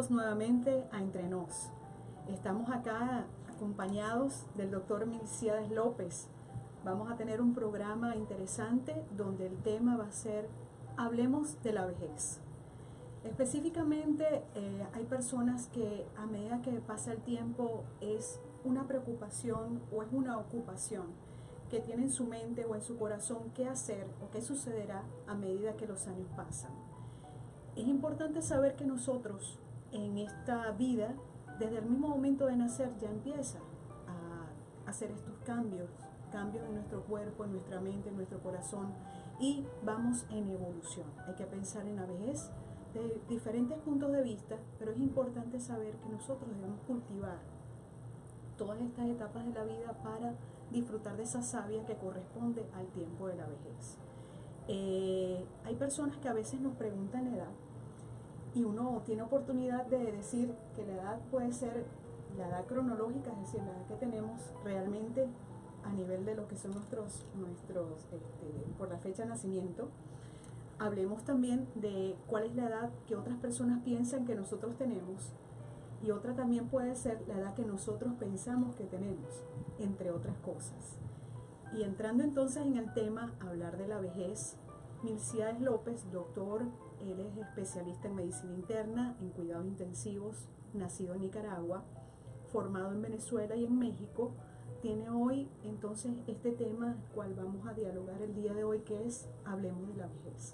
Bienvenidos nuevamente a Entre Nos. Estamos acá acompañados del doctor Milcíades López. Vamos a tener un programa interesante donde el tema va a ser Hablemos de la vejez. Específicamente hay personas que a medida que pasa el tiempo es una preocupación o es una ocupación que tiene en su mente o en su corazón qué hacer o qué sucederá a medida que los años pasan. Es importante saber que nosotros en esta vida, desde el mismo momento de nacer, ya empieza a hacer estos cambios en nuestro cuerpo, en nuestra mente, en nuestro corazón, y vamos en evolución. Hay que pensar en la vejez de diferentes puntos de vista, pero es importante saber que nosotros debemos cultivar todas estas etapas de la vida para disfrutar de esa savia que corresponde al tiempo de la vejez. Hay personas que a veces nos preguntan la edad y uno tiene oportunidad de decir que la edad puede ser la edad cronológica, es decir, la edad que tenemos realmente a nivel de lo que son nuestros por la fecha de nacimiento. Hablemos también de cuál es la edad que otras personas piensan que nosotros tenemos, y otra también puede ser la edad que nosotros pensamos que tenemos, entre otras cosas. Y entrando entonces en el tema, hablar de la vejez, Milcíades López, doctor, él es especialista en medicina interna, en cuidados intensivos, nacido en Nicaragua, formado en Venezuela y en México, tiene hoy entonces este tema, el cual vamos a dialogar el día de hoy, que es Hablemos de la vejez.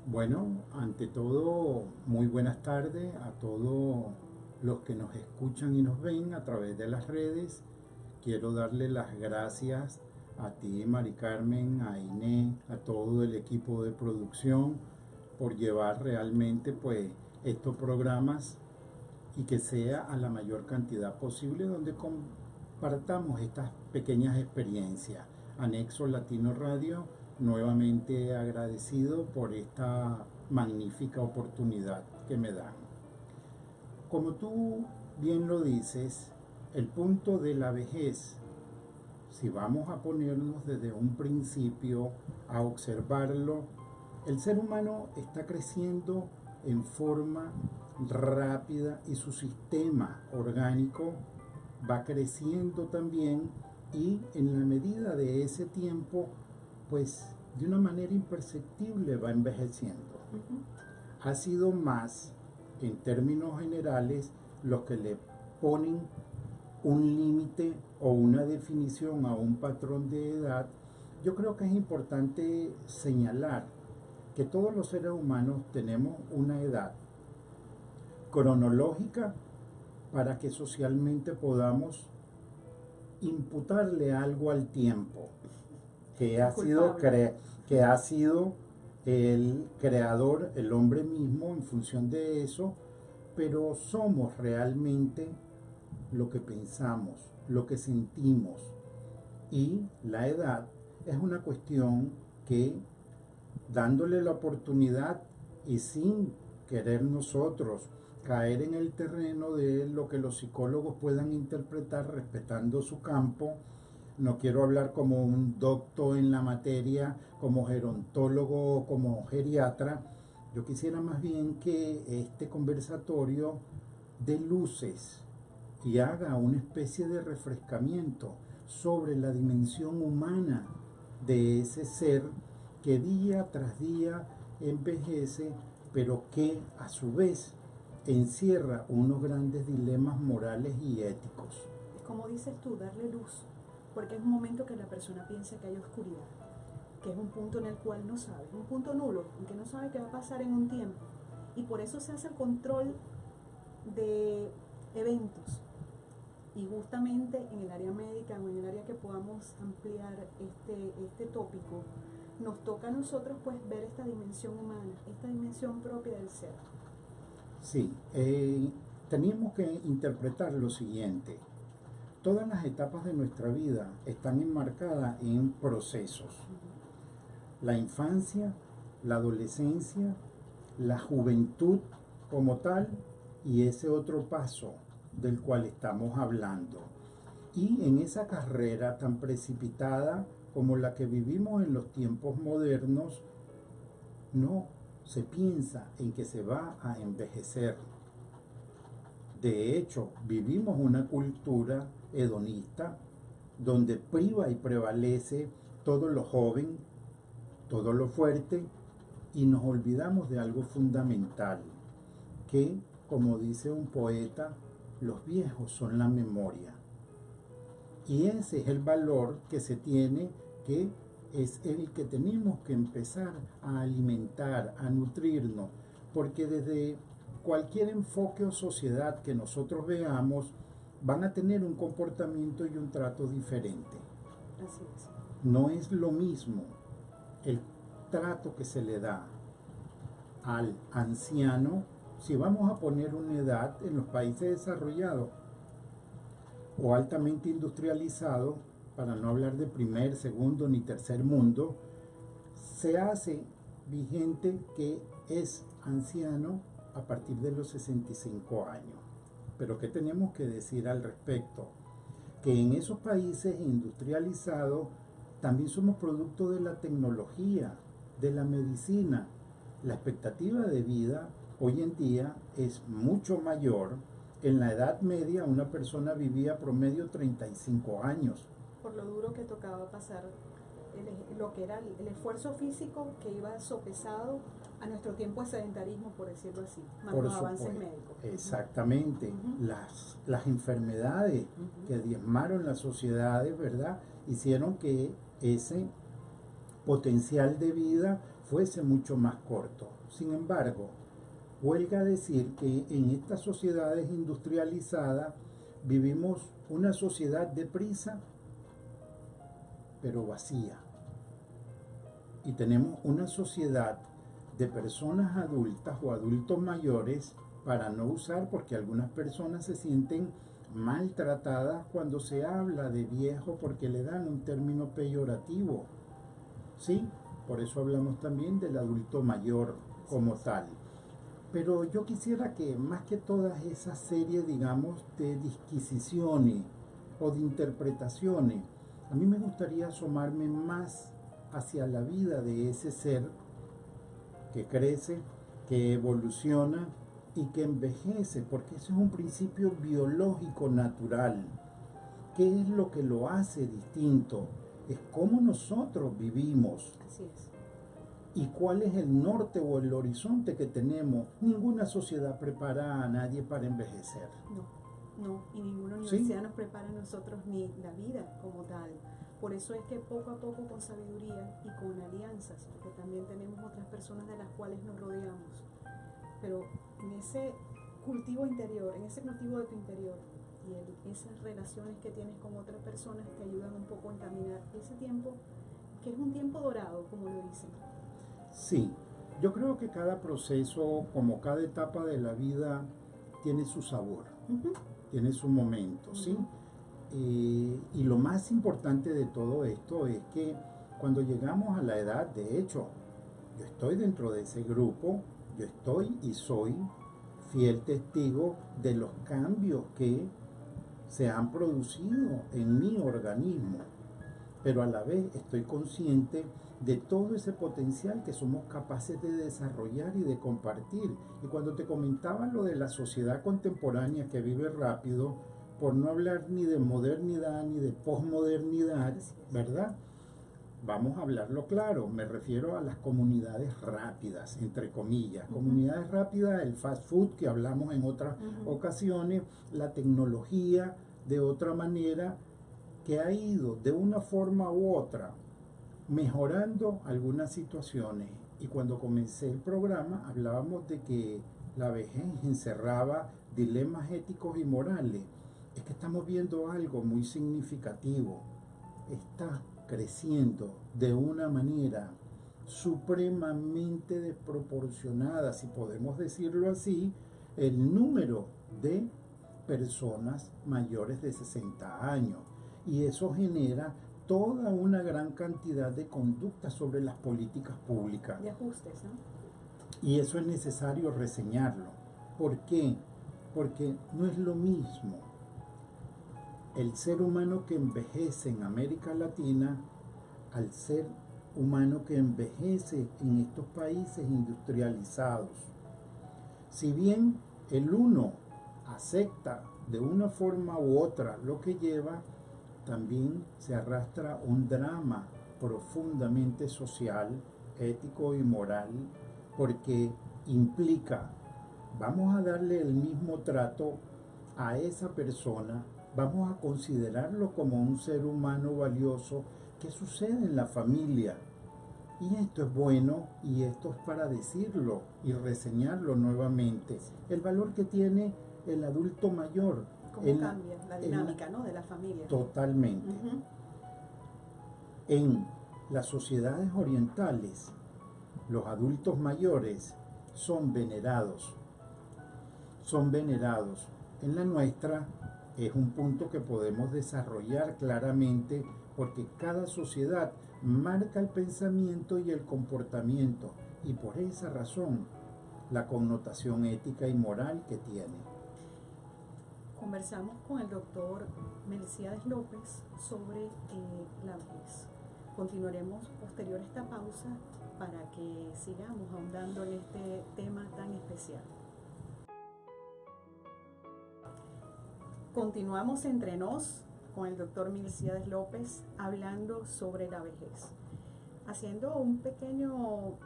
Bueno, ante todo, muy buenas tardes a todos los que nos escuchan y nos ven a través de las redes. Quiero darle las gracias a ti, Mari Carmen, a Inés, a todo el equipo de producción por llevar realmente pues estos programas y que sea a la mayor cantidad posible donde compartamos estas pequeñas experiencias. Anexo Latino Radio, nuevamente agradecido por esta magnífica oportunidad que me dan. Como tú bien lo dices, el punto de la vejez, si vamos a ponernos desde un principio a observarlo, el ser humano está creciendo en forma rápida y su sistema orgánico va creciendo también, y en la medida de ese tiempo, pues de una manera imperceptible va envejeciendo. Ha sido más, en términos generales, los que le ponen un límite o una definición a un patrón de edad. Yo creo que es importante señalar que todos los seres humanos tenemos una edad cronológica para que socialmente podamos imputarle algo al tiempo, que ha sido el creador, el hombre mismo, en función de eso, pero somos realmente lo que pensamos, lo que sentimos, y la edad es una cuestión que, dándole la oportunidad y sin querer nosotros caer en el terreno de lo que los psicólogos puedan interpretar respetando su campo, no quiero hablar como un doctor en la materia, como gerontólogo o como geriatra. Yo quisiera más bien que este conversatorio dé luces y haga una especie de refrescamiento sobre la dimensión humana de ese ser que día tras día envejece, pero que a su vez encierra unos grandes dilemas morales y éticos. Como dices tú, darle luz, porque es un momento que la persona piensa que hay oscuridad, que es un punto en el cual no sabe, un punto nulo, en que no sabe qué va a pasar en un tiempo, y por eso se hace el control de eventos. Y justamente en el área médica o en el área que podamos ampliar este tópico, nos toca a nosotros pues ver esta dimensión humana, esta dimensión propia del ser. Sí, tenemos que interpretar lo siguiente. Todas las etapas de nuestra vida están enmarcadas en procesos. La infancia, la adolescencia, la juventud como tal, y ese otro paso del cual estamos hablando. Y en esa carrera tan precipitada como la que vivimos en los tiempos modernos, no se piensa en que se va a envejecer. De hecho, vivimos una cultura hedonista donde priva y prevalece todo lo joven, todo lo fuerte, y nos olvidamos de algo fundamental, que, como dice un poeta, los viejos son la memoria. Y ese es el valor que se tiene, que es el que tenemos que empezar a alimentar, a nutrirnos, porque desde cualquier enfoque o sociedad que nosotros veamos, van a tener un comportamiento y un trato diferente. Así es. No es lo mismo el trato que se le da al anciano, si vamos a poner una edad en los países desarrollados o altamente industrializados, para no hablar de primer, segundo ni tercer mundo, se hace vigente que es anciano a partir de los 65 años. Pero ¿qué tenemos que decir al respecto? Que en esos países industrializados también somos producto de la tecnología, de la medicina. La expectativa de vida hoy en día es mucho mayor. En la Edad Media una persona vivía promedio 35 años. Por lo duro que tocaba pasar lo que era el esfuerzo físico que iba sopesado a nuestro tiempo de sedentarismo, por decirlo así, más Por los avances supuesto, médicos. exactamente. Ujú. Las enfermedades Ujú. que diezmaron las sociedades, ¿verdad?, hicieron que ese potencial de vida fuese mucho más corto. Sin embargo, huelga decir que en estas sociedades industrializadas vivimos una sociedad deprisa, pero vacía. Y tenemos una sociedad de personas adultas o adultos mayores, para no usar, porque algunas personas se sienten maltratadas cuando se habla de viejo porque le dan un término peyorativo. ¿Sí? Por eso hablamos también del adulto mayor como tal. Pero yo quisiera que más que todas esas series, digamos, de disquisiciones o de interpretaciones, a mí me gustaría asomarme más hacia la vida de ese ser que crece, que evoluciona y que envejece, porque eso es un principio biológico natural. ¿Qué es lo que lo hace distinto? Es cómo nosotros vivimos. Así es. ¿Y cuál es el norte o el horizonte que tenemos? Ninguna sociedad prepara a nadie para envejecer. No, y ninguna ¿Sí? universidad nos prepara a nosotros ni la vida como tal. Por eso es que poco a poco, con sabiduría y con alianzas, porque también tenemos otras personas de las cuales nos rodeamos, pero en ese cultivo interior, en ese cultivo de tu interior y esas relaciones que tienes con otras personas te ayudan un poco a encaminar ese tiempo, que es un tiempo dorado, como lo dicen. Sí, yo creo que cada proceso, como cada etapa de la vida, tiene su sabor, Uh-huh. tiene su momento, ¿sí? Y lo más importante de todo esto es que cuando llegamos a la edad, de hecho, yo estoy dentro de ese grupo, yo estoy y soy fiel testigo de los cambios que se han producido en mi organismo, pero a la vez estoy consciente de todo ese potencial que somos capaces de desarrollar y de compartir. Y cuando te comentaba lo de la sociedad contemporánea que vive rápido, por no hablar ni de modernidad ni de posmodernidad, ¿verdad? Vamos a hablarlo claro, me refiero a las comunidades rápidas, entre comillas. Uh-huh. Comunidades rápidas, el fast food que hablamos en otras ocasiones, la tecnología de otra manera, que ha ido de una forma u otra mejorando algunas situaciones. Y cuando comencé el programa hablábamos de que la vejez encerraba dilemas éticos y morales. Es que estamos viendo algo muy significativo. Está creciendo de una manera supremamente desproporcionada, si podemos decirlo así, el número de personas mayores de 60 años. Y eso genera toda una gran cantidad de conductas sobre las políticas públicas. De ajustes, ¿no? Y eso es necesario reseñarlo. ¿Por qué? Porque no es lo mismo el ser humano que envejece en América Latina al ser humano que envejece en estos países industrializados. Si bien el uno acepta de una forma u otra lo que lleva, también se arrastra un drama profundamente social, ético y moral, porque implica, vamos a darle el mismo trato a esa persona, vamos a considerarlo como un ser humano valioso. ¿Qué sucede en la familia? Y esto es bueno y esto es para decirlo y reseñarlo nuevamente. El valor que tiene el adulto mayor. ¿Cómo cambia la dinámica, ¿no?, de la familia? Totalmente. En las sociedades orientales, los adultos mayores son venerados. Son venerados. En la nuestra es un punto que podemos desarrollar claramente porque cada sociedad marca el pensamiento y el comportamiento y por esa razón la connotación ética y moral que tiene. Conversamos con el doctor Melciades López sobre la vejez. Continuaremos posterior a esta pausa para que sigamos ahondando en este tema tan especial. Continuamos entre nos con el doctor Melciades López hablando sobre la vejez, haciendo un pequeño,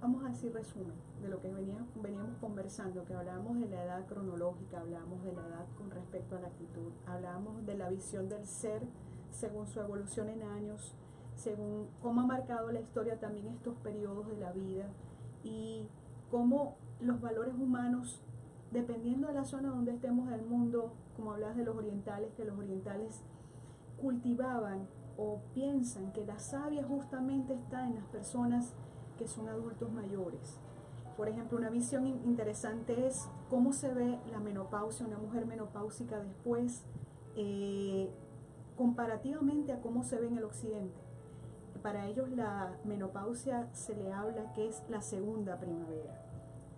vamos a decir, resumen de lo que veníamos conversando, que hablamos de la edad cronológica, hablamos de la edad con respecto a la actitud, hablamos de la visión del ser según su evolución en años, según cómo ha marcado la historia también estos periodos de la vida y cómo los valores humanos, dependiendo de la zona donde estemos del mundo, como hablas de los orientales, que los orientales cultivaban o piensan que la savia justamente está en las personas que son adultos mayores. Por ejemplo, una visión interesante es cómo se ve la menopausia, una mujer menopáusica después, comparativamente a cómo se ve en el occidente. Para ellos la menopausia se le habla que es la segunda primavera.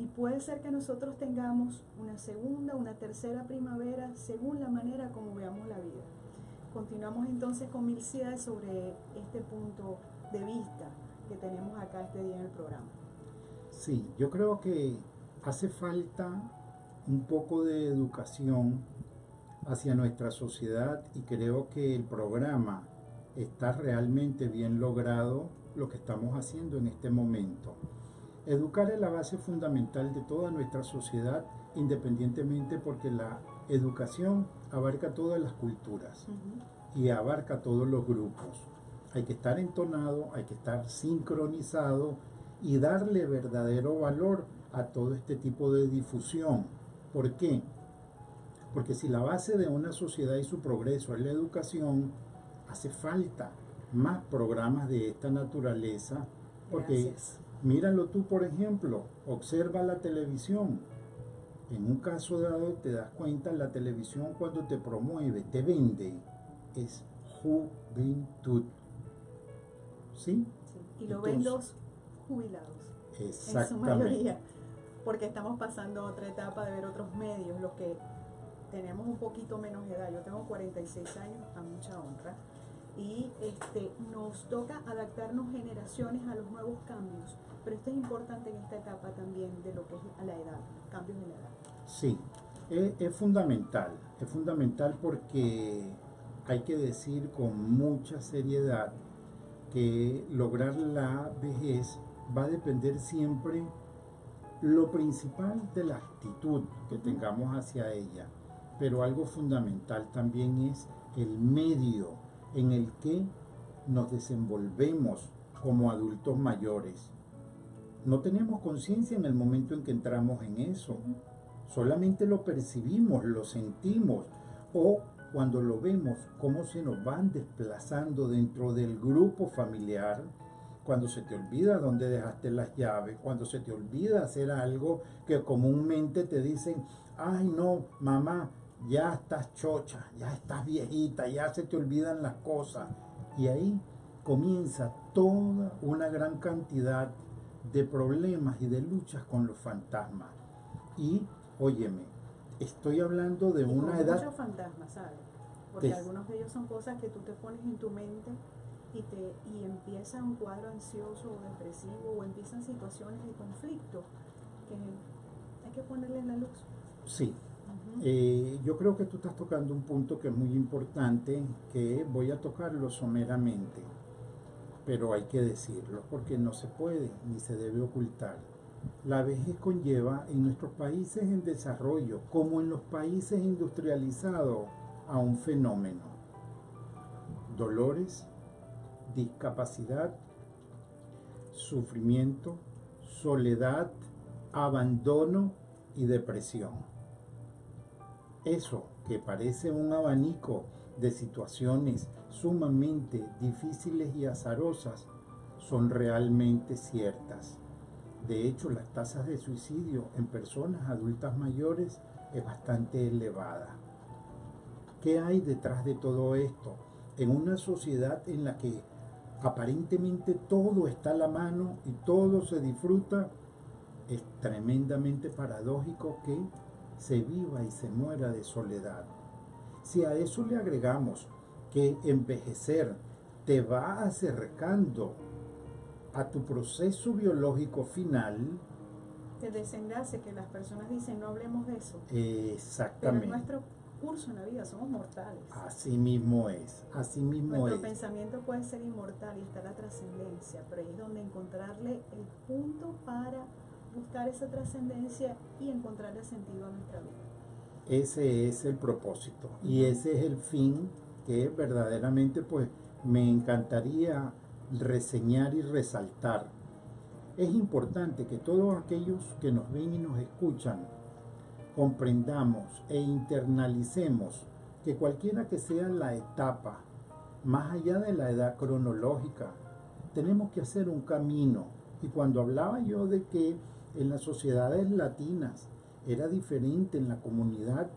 Y puede ser que nosotros tengamos una segunda, una tercera primavera, según la manera como veamos la vida. Continuamos entonces con Melciades sobre este punto de vista que tenemos acá este día en el programa. Sí, yo creo que hace falta un poco de educación hacia nuestra sociedad y creo que el programa está realmente bien logrado lo que estamos haciendo en este momento. Educar es la base fundamental de toda nuestra sociedad, independientemente porque la educación abarca todas las culturas y abarca todos los grupos. Hay que estar entonado, hay que estar sincronizado y darle verdadero valor a todo este tipo de difusión. ¿Por qué? Porque si la base de una sociedad y su progreso es la educación, hace falta más programas de esta naturaleza, porque Gracias. míralo tú, por ejemplo, observa la televisión. En un caso dado te das cuenta, la televisión cuando te promueve, te vende, es juventud. ¿Sí? Sí. Y lo ven los jubilados. Exactamente. En su mayoría. Porque estamos pasando a otra etapa de ver otros medios, los que tenemos un poquito menos edad. Yo tengo 46 años, a mucha honra. Y nos toca adaptarnos generaciones a los nuevos cambios. Pero esto es importante en esta etapa también de lo que es a la edad, cambios en la edad. Sí, es fundamental porque hay que decir con mucha seriedad que lograr la vejez va a depender siempre lo principal de la actitud que tengamos hacia ella, pero algo fundamental también es el medio en el que nos desenvolvemos como adultos mayores. No tenemos conciencia en el momento en que entramos en eso, solamente lo percibimos, lo sentimos, o cuando lo vemos, cómo se nos van desplazando dentro del grupo familiar, cuando se te olvida dónde dejaste las llaves, cuando se te olvida hacer algo que comúnmente te dicen, ay no, mamá, ya estás chocha, ya estás viejita, ya se te olvidan las cosas. Y ahí comienza toda una gran cantidad de problemas y de luchas con los fantasmas. Y, óyeme, estoy hablando de una edad... muchos fantasmas, ¿sabes? Porque algunos de ellos son cosas que tú te pones en tu mente y empieza un cuadro ansioso o depresivo o empiezan situaciones de conflicto que hay que ponerle la luz. Sí, Yo creo que tú estás tocando un punto que es muy importante, que voy a tocarlo someramente, pero hay que decirlo porque no se puede ni se debe ocultar. La vejez conlleva en nuestros países en desarrollo, como en los países industrializados, a un fenómeno: dolores, discapacidad, sufrimiento, soledad, abandono y depresión. Eso que parece un abanico de situaciones sumamente difíciles y azarosas son realmente ciertas. De hecho, las tasas de suicidio en personas adultas mayores es bastante elevada. ¿Qué hay detrás de todo esto? En una sociedad en la que aparentemente todo está a la mano y todo se disfruta, es tremendamente paradójico que se viva y se muera de soledad. Si a eso le agregamos que envejecer te va acercando a tu proceso biológico final, El desenlace que las personas dicen, no hablemos de eso. exactamente. Pero en nuestro curso en la vida somos mortales. Así mismo es, así mismo Nuestro es. pensamiento puede ser inmortal y está la trascendencia, pero ahí es donde encontrarle el punto para buscar esa trascendencia y encontrarle sentido a nuestra vida. Ese es el propósito y ese es el fin que verdaderamente pues me encantaría reseñar y resaltar. Es importante que todos aquellos que nos ven y nos escuchan comprendamos e internalicemos que cualquiera que sea la etapa, más allá de la edad cronológica, tenemos que hacer un camino. Y cuando hablaba yo de que en las sociedades latinas era diferente en la comunidad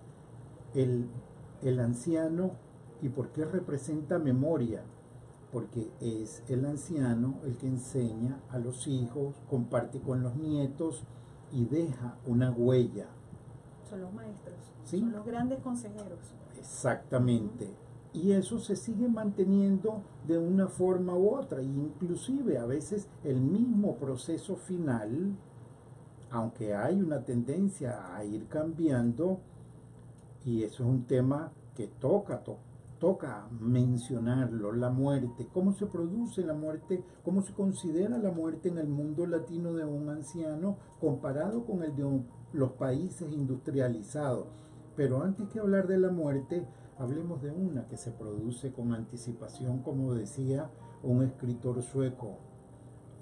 el anciano, ¿y por qué representa memoria? Porque es el anciano el que enseña a los hijos, comparte con los nietos y deja una huella. Son los maestros, ¿Sí? son los grandes consejeros. Exactamente. Y eso se sigue manteniendo de una forma u otra. Inclusive a veces el mismo proceso final, aunque hay una tendencia a ir cambiando, y eso es un tema que toca mencionarlo, la muerte, cómo se produce la muerte, cómo se considera la muerte en el mundo latino de un anciano comparado con el de los países industrializados. Pero antes que hablar de la muerte, hablemos de una que se produce con anticipación, como decía un escritor sueco,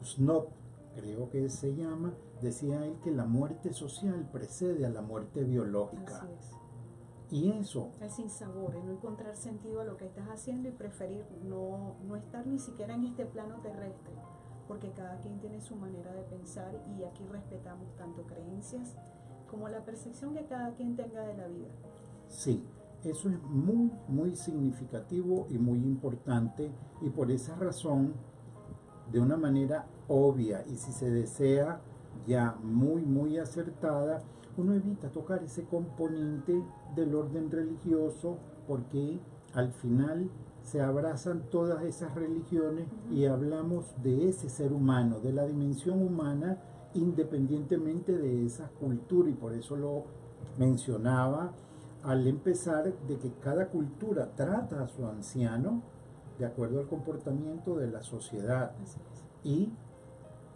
Snob, creo que se llama, decía él que la muerte social precede a la muerte biológica. Así es. Y eso, El sinsabor, el no encontrar sentido a lo que estás haciendo y preferir no estar ni siquiera en este plano terrestre, porque cada quien tiene su manera de pensar y aquí respetamos tanto creencias como la percepción que cada quien tenga de la vida. sí, eso es muy, muy significativo y muy importante, y por esa razón, de una manera obvia y si se desea ya muy, muy acertada, uno evita tocar ese componente del orden religioso porque al final se abrazan todas esas religiones y hablamos de ese ser humano, de la dimensión humana independientemente de esa cultura, y por eso lo mencionaba al empezar, de que cada cultura trata a su anciano de acuerdo al comportamiento de la sociedad. Así es. Y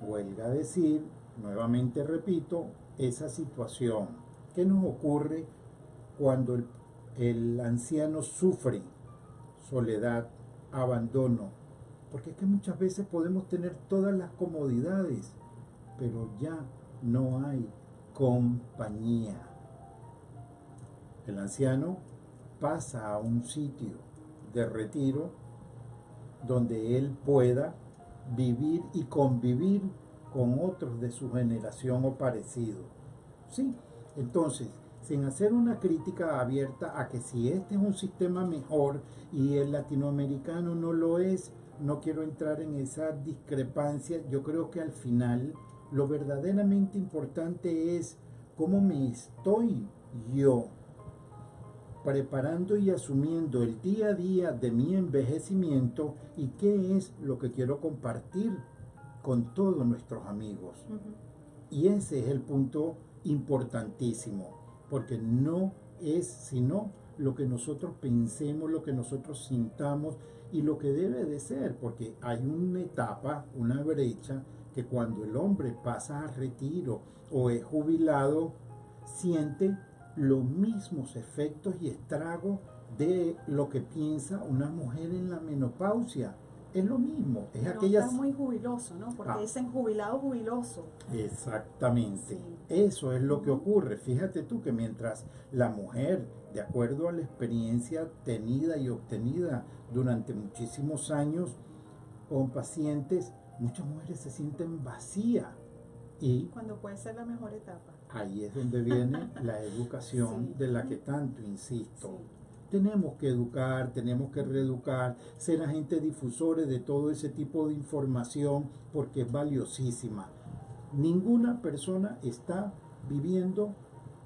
huelga decir, nuevamente repito, esa situación que nos ocurre cuando el anciano sufre soledad, abandono, porque es que muchas veces podemos tener todas las comodidades, pero ya no hay compañía. El anciano pasa a un sitio de retiro donde él pueda vivir y convivir con otros de su generación o parecido. Sí, entonces, sin hacer una crítica abierta a que si este es un sistema mejor y el latinoamericano no lo es, no quiero entrar en esa discrepancia. Yo creo que al final lo verdaderamente importante es cómo me estoy yo preparando y asumiendo el día a día de mi envejecimiento y qué es lo que quiero compartir con todos nuestros amigos. Y ese es el punto importantísimo, porque no es, sino lo que nosotros pensemos, lo que nosotros sintamos y lo que debe de ser, porque hay una etapa, una brecha, que cuando el hombre pasa a retiro o es jubilado, siente los mismos efectos y estragos de lo que piensa una mujer en la menopausia. Es lo mismo, es No aquellas... está muy jubiloso, ¿no? Porque dicen jubilado, jubiloso. Exactamente. Sí. Eso es lo que ocurre. Fíjate tú que mientras la mujer, de acuerdo a la experiencia tenida y obtenida durante muchísimos años con pacientes, muchas mujeres se sienten vacías. Y Cuando puede ser la mejor etapa. ahí es donde viene la educación Sí. de la que tanto insisto. Sí. Tenemos que educar, tenemos que reeducar, ser agentes difusores de todo ese tipo de información porque es valiosísima. Ninguna persona está viviendo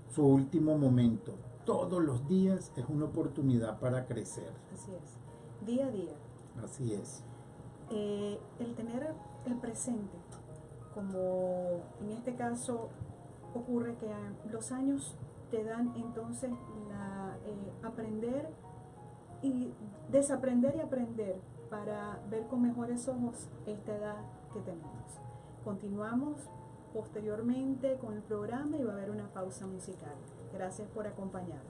su último momento. Todos los días es una oportunidad para crecer. Así es. Día a día. Así es. El tener el presente, como en este caso ocurre que los años te dan entonces aprender y desaprender y aprender para ver con mejores ojos esta edad que tenemos. Continuamos posteriormente con el programa y va a haber una pausa musical. Gracias por acompañarnos.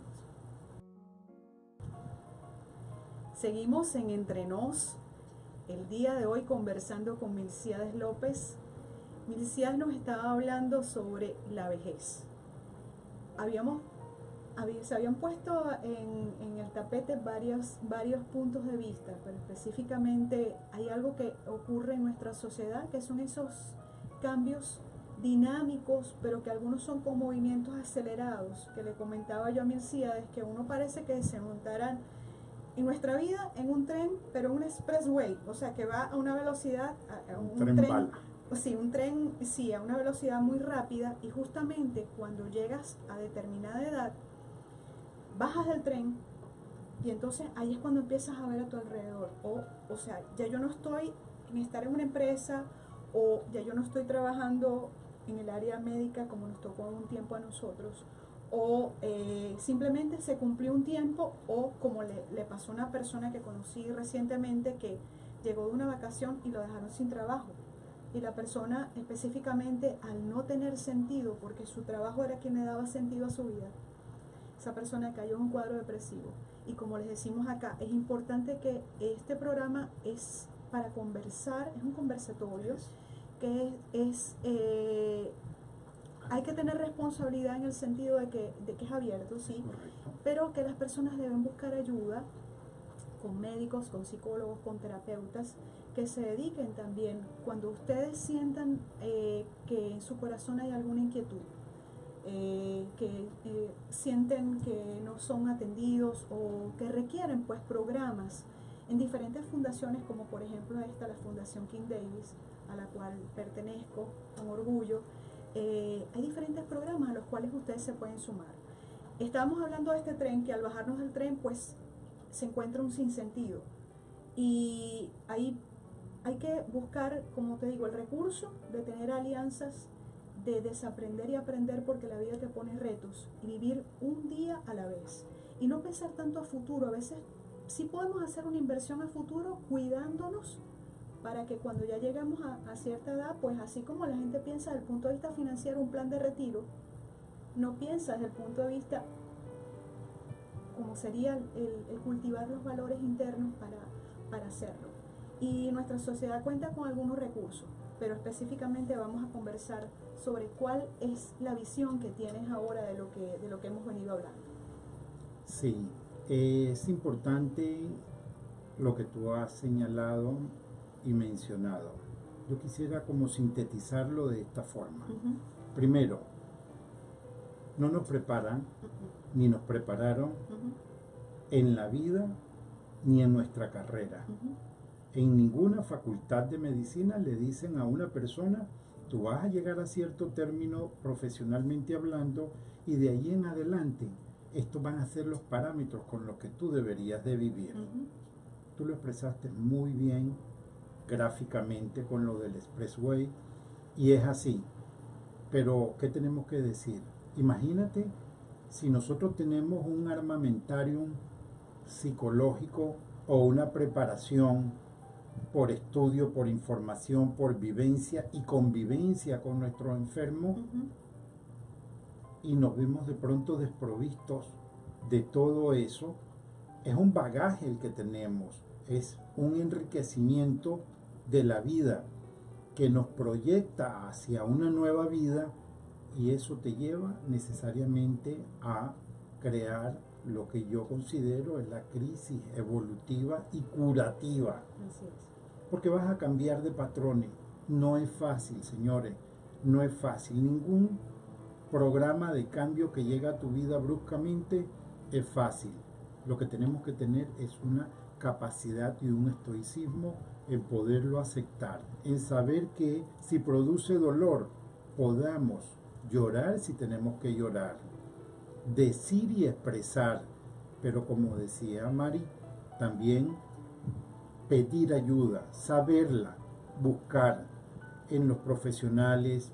Seguimos en Entre Nos, el día de hoy conversando con Milciades López. Milciades nos estaba hablando sobre la vejez. Se habían puesto en el tapete varios puntos de vista, pero específicamente hay algo que ocurre en nuestra sociedad, que son esos cambios dinámicos, pero que algunos son con movimientos acelerados, que le comentaba yo a Milciades, que uno parece que se montaran en nuestra vida en un tren, pero un expressway, o sea, que va a una velocidad, Un tren bala. Sí, un tren, sí, a una velocidad muy rápida, y justamente cuando llegas a determinada edad, bajas del tren y entonces ahí es cuando empiezas a ver a tu alrededor. O sea, ya yo no estoy en estar en una empresa, o ya yo no estoy trabajando en el área médica como nos tocó un tiempo a nosotros, o simplemente se cumplió un tiempo, o como le pasó a una persona que conocí recientemente que llegó de una vacación y lo dejaron sin trabajo. Y la persona específicamente, al no tener sentido, porque su trabajo era quien le daba sentido a su vida, esa persona cayó en un cuadro depresivo. Y como les decimos acá, es importante que este programa es para conversar, es un conversatorio, que hay que tener responsabilidad en el sentido de que es abierto, sí, Correcto. pero que las personas deben buscar ayuda con médicos, con psicólogos, con terapeutas, que se dediquen también cuando ustedes sientan que en su corazón hay alguna inquietud, que sienten que no son atendidos o que requieren pues programas en diferentes fundaciones, como por ejemplo esta, la Fundación King Davis, a la cual pertenezco con orgullo. Hay diferentes programas a los cuales ustedes se pueden sumar. Estábamos hablando de este tren, que al bajarnos del tren pues se encuentra un sinsentido, y ahí hay que buscar, como te digo, el recurso de tener alianzas, de desaprender y aprender, porque la vida te pone retos, y vivir un día a la vez y no pensar tanto a futuro. A veces sí podemos hacer una inversión a futuro cuidándonos para que cuando ya lleguemos a cierta edad, pues así como la gente piensa desde el punto de vista financiero un plan de retiro, no piensa desde el punto de vista como sería el cultivar los valores internos para hacerlo. Y nuestra sociedad cuenta con algunos recursos, pero específicamente vamos a conversar sobre cuál es la visión que tienes ahora de lo que hemos venido hablando. Sí, es importante lo que tú has señalado y mencionado. Yo quisiera como sintetizarlo de esta forma. Primero, no nos preparan ni nos prepararon en la vida ni en nuestra carrera. En ninguna facultad de medicina le dicen a una persona: tú vas a llegar a cierto término profesionalmente hablando y de ahí en adelante estos van a ser los parámetros con los que tú deberías de vivir. Tú lo expresaste muy bien gráficamente con lo del expressway, y es así. Pero ¿qué tenemos que decir? Imagínate si nosotros tenemos un armamentarium psicológico o una preparación por estudio, por información, por vivencia y convivencia con nuestro enfermo, y nos vemos de pronto desprovistos de todo eso, es un bagaje el que tenemos, es un enriquecimiento de la vida que nos proyecta hacia una nueva vida, y eso te lleva necesariamente a crear lo que yo considero es la crisis evolutiva y curativa. Así es. Porque vas a cambiar de patrones. No es fácil, señores, no es fácil. Ningún programa de cambio que llega a tu vida bruscamente es fácil. Lo que tenemos que tener es una capacidad y un estoicismo en poderlo aceptar, en saber que si produce dolor, podamos llorar si tenemos que llorar, decir y expresar, pero como decía Mari, también pedir ayuda, saberla, buscar en los profesionales,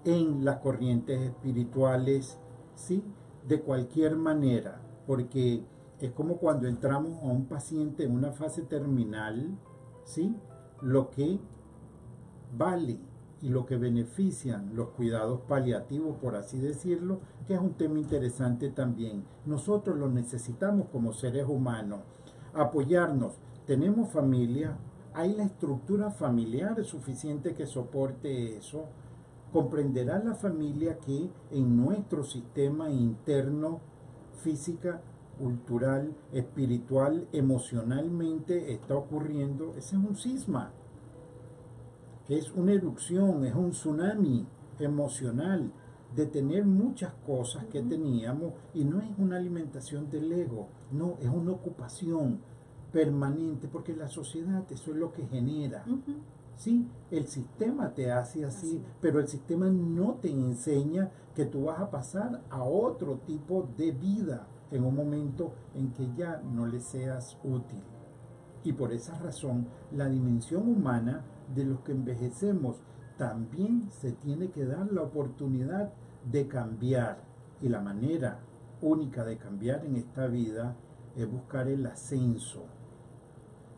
en las corrientes espirituales, ¿sí? De cualquier manera, porque es como cuando entramos a un paciente en una fase terminal, ¿sí? Lo que vale y lo que benefician los cuidados paliativos, por así decirlo, que es un tema interesante también. Nosotros lo necesitamos como seres humanos, apoyarnos. Tenemos familia, hay la estructura familiar suficiente que soporte eso. Comprenderá la familia que en nuestro sistema interno, física, cultural, espiritual, emocionalmente está ocurriendo, ese es un cisma, es una erupción, es un tsunami emocional de tener muchas cosas que teníamos, y no es una alimentación del ego, no, es una ocupación permanente, porque la sociedad eso es lo que genera. Sí, el sistema te hace así, pero el sistema no te enseña que tú vas a pasar a otro tipo de vida en un momento en que ya no le seas útil. Y por esa razón, la dimensión humana de los que envejecemos también se tiene que dar la oportunidad de cambiar. Y la manera única de cambiar en esta vida es buscar el ascenso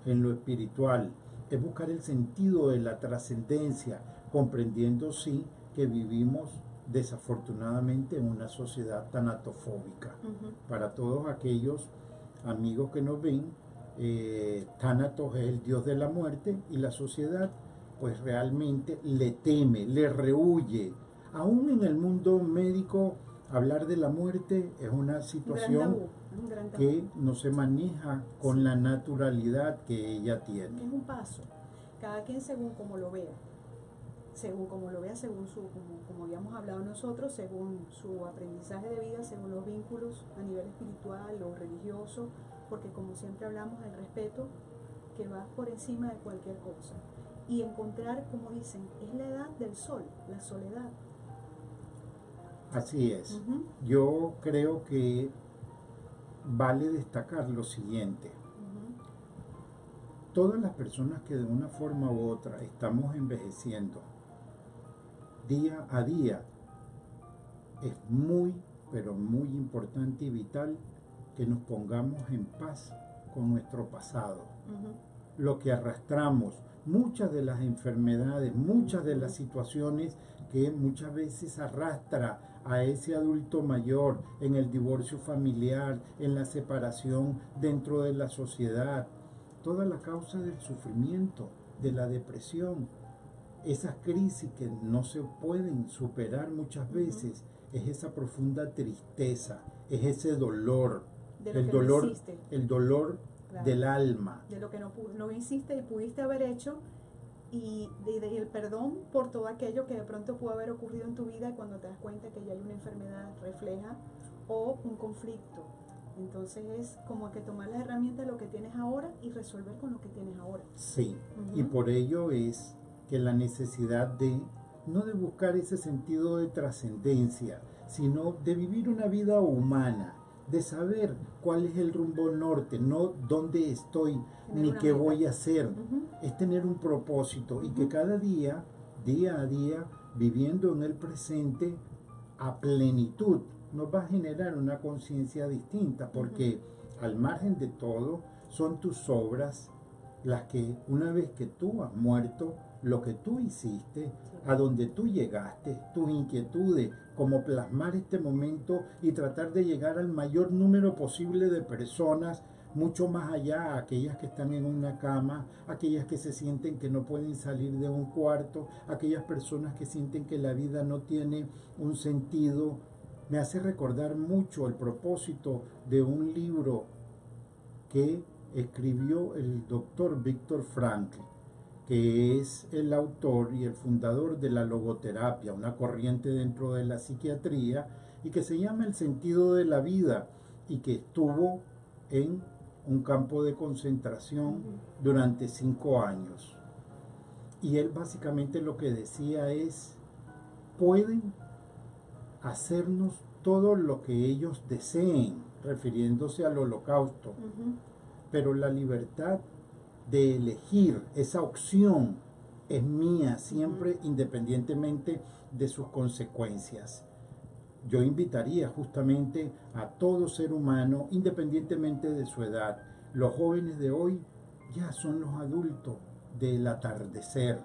en lo espiritual, es buscar el sentido de la trascendencia, comprendiendo sí que vivimos desafortunadamente en una sociedad tanatofóbica. Para todos aquellos amigos que nos ven, Thanatos es el dios de la muerte, y la sociedad pues realmente le teme, le rehuye. Aún en el mundo médico, hablar de la muerte es una situación que no se maneja con la naturalidad que ella tiene. Es un paso, cada quien según como lo vea, según su, como habíamos hablado nosotros, según su aprendizaje de vida, según los vínculos a nivel espiritual o religioso, porque como siempre hablamos, el respeto que va por encima de cualquier cosa. Y encontrar, como dicen, es la edad del sol, la soledad. Así es. Yo creo que vale destacar lo siguiente. Todas las personas que de una forma u otra estamos envejeciendo día a día, es muy, pero muy importante y vital que nos pongamos en paz con nuestro pasado. Lo que arrastramos, muchas de las enfermedades, muchas de las situaciones que muchas veces arrastra a ese adulto mayor en el divorcio familiar, en la separación dentro de la sociedad, toda la causa del sufrimiento, de la depresión, esas crisis que no se pueden superar muchas veces, es esa profunda tristeza, es ese dolor, el dolor claro, del alma. De lo que no hiciste y pudiste haber hecho, y el perdón por todo aquello que de pronto pudo haber ocurrido en tu vida, cuando te das cuenta que ya hay una enfermedad refleja o un conflicto. Entonces es como que tomar las herramientas de lo que tienes ahora y resolver con lo que tienes ahora. Sí, y por ello es que la necesidad de, no de buscar ese sentido de trascendencia, sino de vivir una vida humana, de saber cuál es el rumbo norte, no dónde estoy, ni qué voy a hacer. Es tener un propósito, y que cada día, día a día, viviendo en el presente a plenitud, nos va a generar una conciencia distinta, porque al margen de todo, son tus obras las que una vez que tú has muerto, lo que tú hiciste, a donde tú llegaste, tus inquietudes, cómo plasmar este momento y tratar de llegar al mayor número posible de personas, mucho más allá, aquellas que están en una cama, aquellas que se sienten que no pueden salir de un cuarto, aquellas personas que sienten que la vida no tiene un sentido. Me hace recordar mucho el propósito de un libro que escribió el doctor Viktor Frankl, que es el autor y el fundador de la logoterapia, una corriente dentro de la psiquiatría, y que se llama El sentido de la vida, y que estuvo en un campo de concentración durante 5 años. Y él básicamente lo que decía es, pueden hacernos todo lo que ellos deseen, refiriéndose al holocausto, pero la libertad de elegir esa opción es mía siempre, independientemente de sus consecuencias. Yo invitaría justamente a todo ser humano, independientemente de su edad. Los jóvenes de hoy ya son los adultos del atardecer.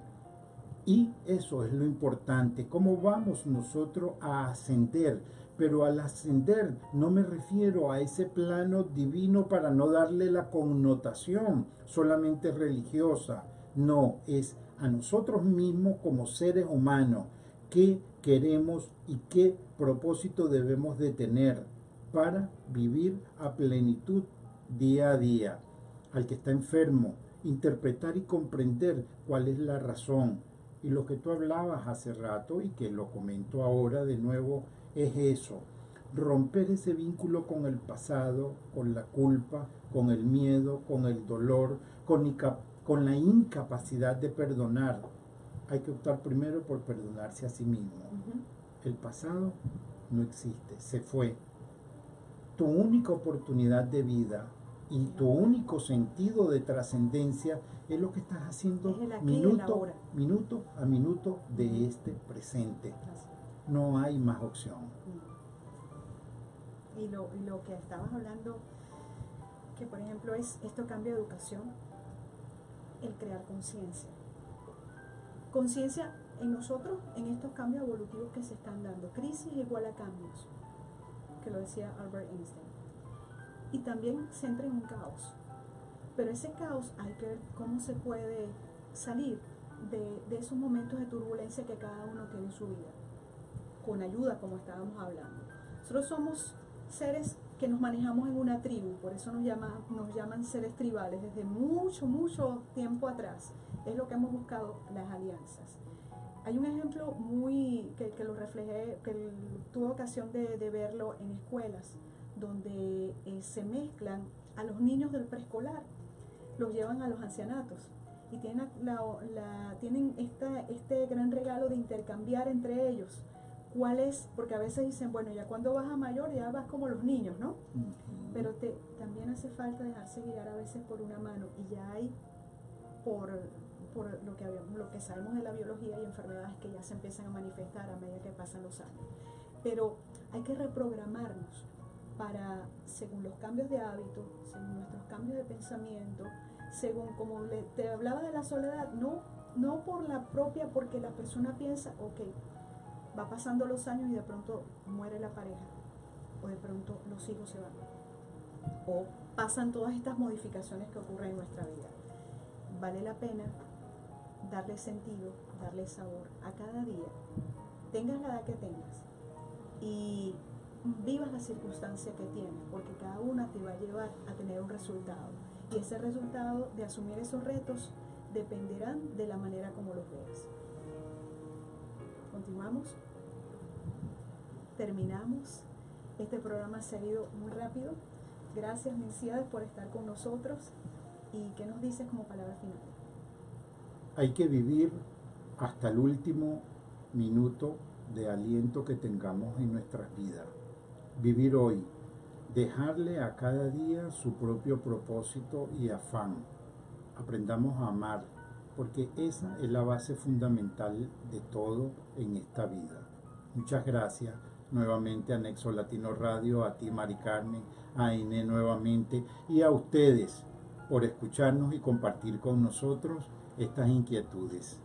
Y eso es lo importante, cómo vamos nosotros a ascender. Pero al ascender no me refiero a ese plano divino para no darle la connotación solamente religiosa. No, es a nosotros mismos como seres humanos. ¿Qué queremos y qué propósito debemos de tener para vivir a plenitud día a día? Al que está enfermo, interpretar y comprender cuál es la razón. Y lo que tú hablabas hace rato y que lo comento ahora de nuevo es eso, romper ese vínculo con el pasado, con la culpa, con el miedo, con el dolor, con la incapacidad de perdonar. Hay que optar primero por perdonarse a sí mismo. El pasado no existe, se fue. Tu única oportunidad de vida y tu único sentido de trascendencia es lo que estás haciendo minuto a minuto de este presente. No hay más opción. Y lo que estabas hablando, que por ejemplo es esto cambia de educación, el crear conciencia. Conciencia en nosotros, en estos cambios evolutivos que se están dando. Crisis igual a cambios, que lo decía Albert Einstein. Y también se entra en un caos. Pero ese caos hay que ver cómo se puede salir de esos momentos de turbulencia que cada uno tiene en su vida. Con ayuda, como estábamos hablando. Nosotros somos seres que nos manejamos en una tribu, por eso nos llaman seres tribales. Desde mucho tiempo atrás es lo que hemos buscado, las alianzas. Hay un ejemplo que lo reflejé, que tuve ocasión de verlo en escuelas, donde se mezclan a los niños del preescolar, los llevan a los ancianatos y tienen este gran regalo de intercambiar entre ellos. ¿Cuál es? Porque a veces dicen, bueno, ya cuando vas a mayor ya vas como los niños, ¿no? Pero también hace falta dejarse guiar a veces por una mano, y ya hay, por lo que sabemos de la biología, y enfermedades que ya se empiezan a manifestar a medida que pasan los años. Pero hay que reprogramarnos para, según los cambios de hábito, según nuestros cambios de pensamiento, según como te hablaba de la soledad, no por la propia, porque la persona piensa, ok, va pasando los años y de pronto muere la pareja, o de pronto los hijos se van, o pasan todas estas modificaciones que ocurren en nuestra vida. Vale la pena darle sentido, darle sabor a cada día, tengas la edad que tengas, y vivas la circunstancia que tienes, porque cada una te va a llevar a tener un resultado, y ese resultado de asumir esos retos dependerán de la manera como los veas. Continuamos, terminamos. Este programa se ha ido muy rápido. Gracias, Milciades, por estar con nosotros. ¿Y qué nos dices como palabra final? Hay que vivir hasta el último minuto de aliento que tengamos en nuestras vidas. Vivir hoy, dejarle a cada día su propio propósito y afán. Aprendamos a amar, porque esa es la base fundamental de todo en esta vida. Muchas gracias. nuevamente a Nexo Latino Radio, a ti Mari Carmen, a Inés nuevamente y a ustedes por escucharnos y compartir con nosotros estas inquietudes.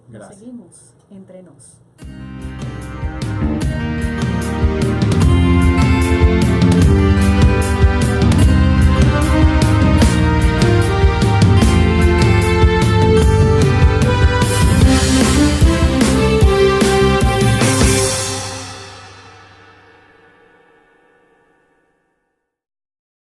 Gracias. Seguimos entre nos.